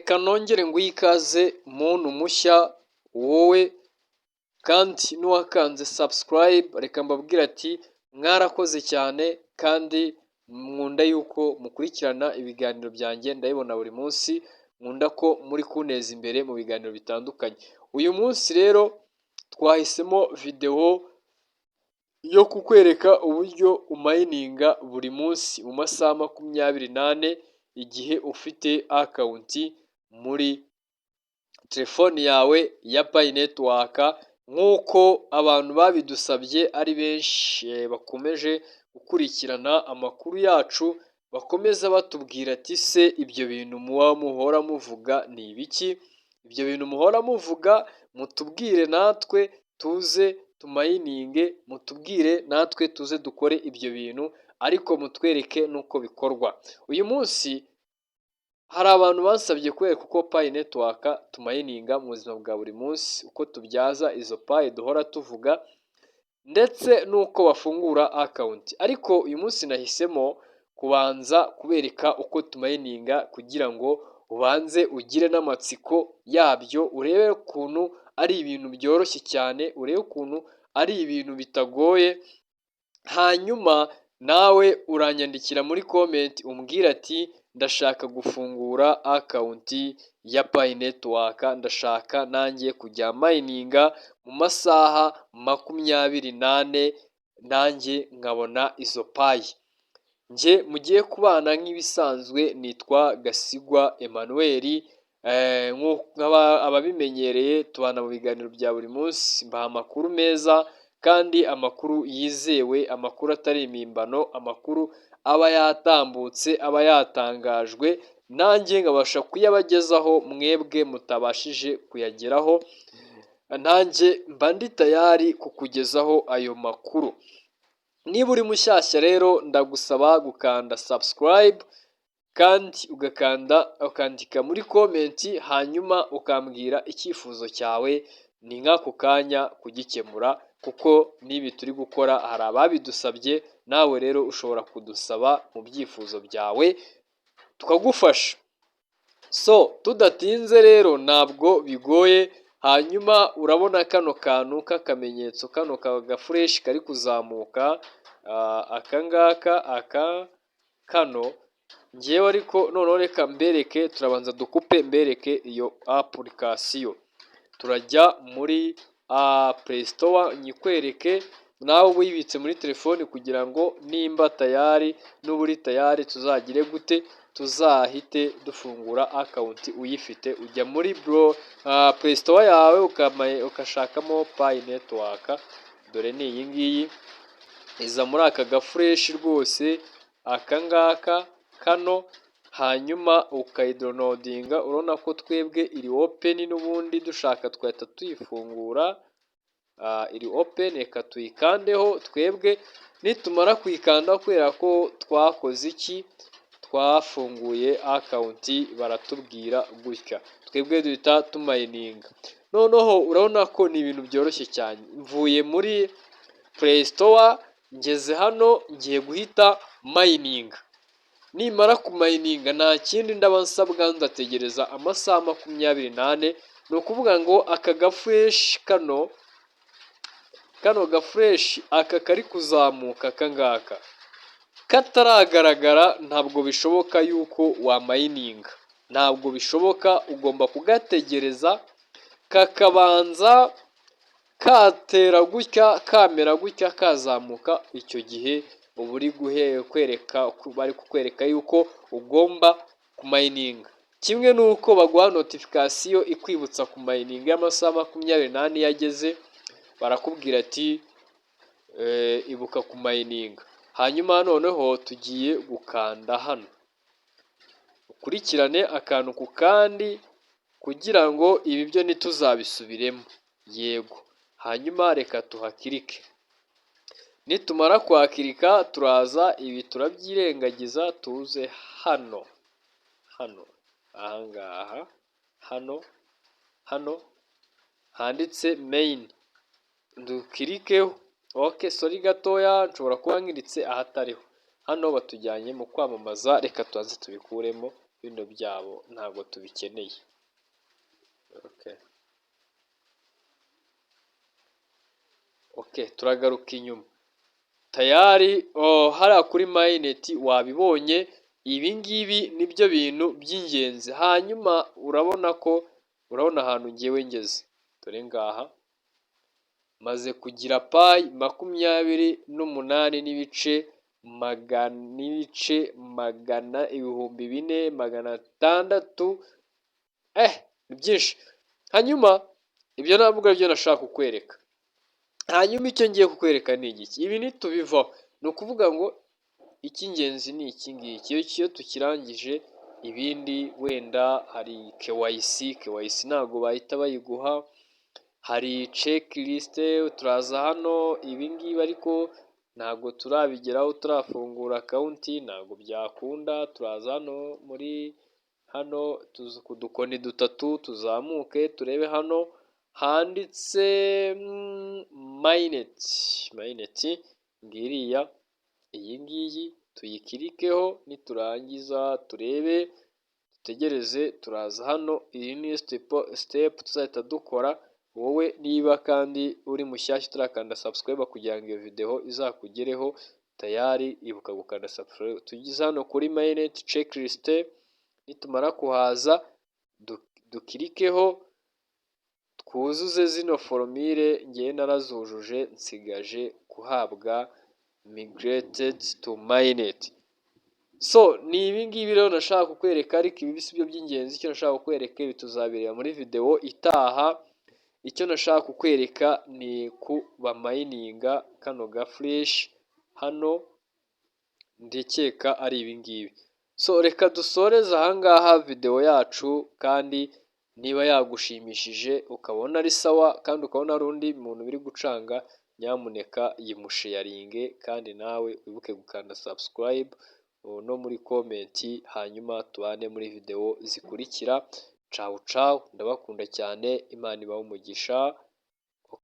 reka nongere nguhe ikaze muntu mushya wowe kandi n'uwakanze subscribe, reka mbabwire ati mwarakoze cyane kandi nkunda yuko mukurikirana ibiganiro byanjye, ndabibona buri munsi, nkunda ko muri kunteza imbere mu biganiro bitandukanye. Uyu munsi rero twahisemo videwo yo kukwereka uburyo umayininga buri munsi mu masaha 24 igihe ufite akawunti muri telefoni yawe ya Pi Network, nk'uko abantu babidusabye ari benshi bakomeje gukurikirana amakuru yacu, bakomeza batubwira ati se ibyo bintu muhora muvuga ni ibiki? Ibyo bintu muhora muvuga mutubwire natwe tuze tumayininge, mutubwire natwe tuze dukore ibyo bintu, ariko mutwereke n'uko bikorwa. Uyu munsi hari abantu bansabye kwereka uko Pi Network tumayininga mu buzima bwa buri munsi, uko tubyaza izo Pi duhora tuvuga, ndetse n'uko bafungura akawunti. Ariko uyu munsi nahisemo kubanza kubereka uko tumayininga kugira ngo ubanze ugire n'amatsiko yabyo, urebe ukuntu ari ibintu byoroshye cyane, urebe ukuntu ari ibintu bitagoye, hanyuma nawe uranyandikira muri comment umbwira ati ndashaka gufungura akawunti ya Pi Network, ndashaka nanjye kujya mayininga mu masaha 24 nanjye nkabona izo Pi. Njye mugiye kubana nk'ibisanzwe nitwa Gasigwa Emmanuel, ababimenyereye tubana mu biganiro bya buri munsi, mbaha amakuru meza kandi amakuru yizewe, amakuru atari impimbano, amakuru aba yatambutse, aba yatangajwe, nanjye nkabasha kuyabagezaho mwebwe mutabashije kuyageraho, nanjye mba ndi tayari kukugezaho ayo makuru. Niba uri mushyashya rero ndagusaba gukanda subscribe kandi ukandika muri comment, hanyuma ukambwira icyifuzo cyawe, ni nk'ako kanya kugikemura, kuko n'ibi turi gukora hari ababidusabye, nawe rero ushobora kudusaba mu byifuzo byawe tukagufasha. So tudatinze rero ntabwo bigoye, hanyuma urabona kano kantu k'akamenyetso, kano gafureshi kari kuzamuka, kano ngewe, ariko noneho reka mbereke, turabanza dukupe mbereke iyo application. Turajya muri Play Store nyikwereke, nawe uba uyibitse muri telefoni kugira ngo nimba tayari, n'uba uri tayari tuzagire gute, tuzahite dufungura akawunti uyifite. Ujya muri Play Store yawe ukashakamo Pi Network, dore ni iyi ngiyi, iza muri aka gafureshi rwose, kano, hanyuma ukayidownloadinga. Urabona ko twebwe iri open, n'ubundi dushaka twahita tuyifungura, iri open, reka tuyikandeho. Twebwe nitumara kuyikanda, kubera ko twakoze iki, twafunguye akawunti, baratubwira gutya, twebwe duhita tumayininga. Noneho urabona ko ni ibintu byoroshye cyane. Mvuye muri Play Store ngeze hano, ngiye guhita mayininga. Nimara kumayininga nta kindi ndaba nsabwa, ndategereza amasaha 24. Ni ukuvuga ngo aka gafureshi, kano gafureshi aka kari kuzamuka, kataragaragara, ntabwo bishoboka yuko wamayininga, ntabwo bishoboka. Ugomba kugategereza kakabanza katera gutya, kamera gutya, kazamuka. Icyo gihe uba uri bari kukwereka yuko ugomba kumayininga. Kimwe n'uko baguha notification ikwibutsa kumayininga y'amasaha 24 yageze, barakubwira ati ibuka kumayininga. Hanyuma noneho tugiye gukanda hano, ukurikirane akantu ku kandi kugira ngo ibi byo ntituzabisubiremo. Yego, hanyuma reka tuhakirike. Nitumara kuhakirika turaza ibi turabyirengagiza, tuze hano, ahangaha, hano handitse main, dukirikeho. Okay, sorry gatoya, nshobora kuba nkiritse ahatariho. Hano batujyanye mu kwamamaza, reka tubanze tubikuremo bino byabo ntabwo tubikeneye. Turagaruka inyuma tayari hariya kuri mayineti wabibonye, ibi ngibi nibyo bintu by'ingenzi. Hanyuma urabona ahantu ngewe ngeze, dore ngaha maze kugira payi 28 n'ibice magana 4,600. Ni byinshi. Hanyuma ibyo ntabwo aribyo nashaka kukwereka. Hanyuma icyo ngiye kukwereka ni igiki? Ibi nitubivaho ni ukuvuga ngo icy'ingenzi ni iki ngiki. Iyo tukirangije ibindi wenda hari KYC ntabwo bahita bayiguha, hari checklist turaza hano, ibi ngibi ariko ntabwo turabigeraho, turafungura akawunti ntabwo byakunda. Turaza hano hano ku dukoni dutatu tuzamuke turebe hano handitse mayineti ngiriya, iyi ngiyi tuyikirikeho, niturangiza turebe dutegereze. Turaza hano, iyi ni step tuzahita dukora. Wowe niba kandi uri mushyashya utarakanda subscribe kugira ngo iyo video izakugereho tayari, ibuka gukanda subscribe. Tugeze hano kuri mayineti checklist, nitumara kuhaza dukirikeho twuzuze zino foromire. ngewe narazujuje, nsigaje kuhabwa migrated to mainnet. Ni ibi ngibi rero nashaka kukwereka, ariko ibi si byo by'ingenzi. Icyo nashaka kukwereka ibi tuzabireba muri video itaha. Icyo nashaka kukwereka ni bamayininga kano ga fresh hano, ndekeka ari ibi ngibi. Reka dusoreze ahangaha video yacu, kandi niba yagushimishije ukabona ari sawa kandi ukabona hari undi muntu biri gucanga, nyamuneka yimusheyaringe, kandi nawe wibuke gukanda subscribe no muri komenti. Hanyuma tubane muri video zikurikira. Ciao ciao, ndabakunda cyane, Imana ibahe umugisha.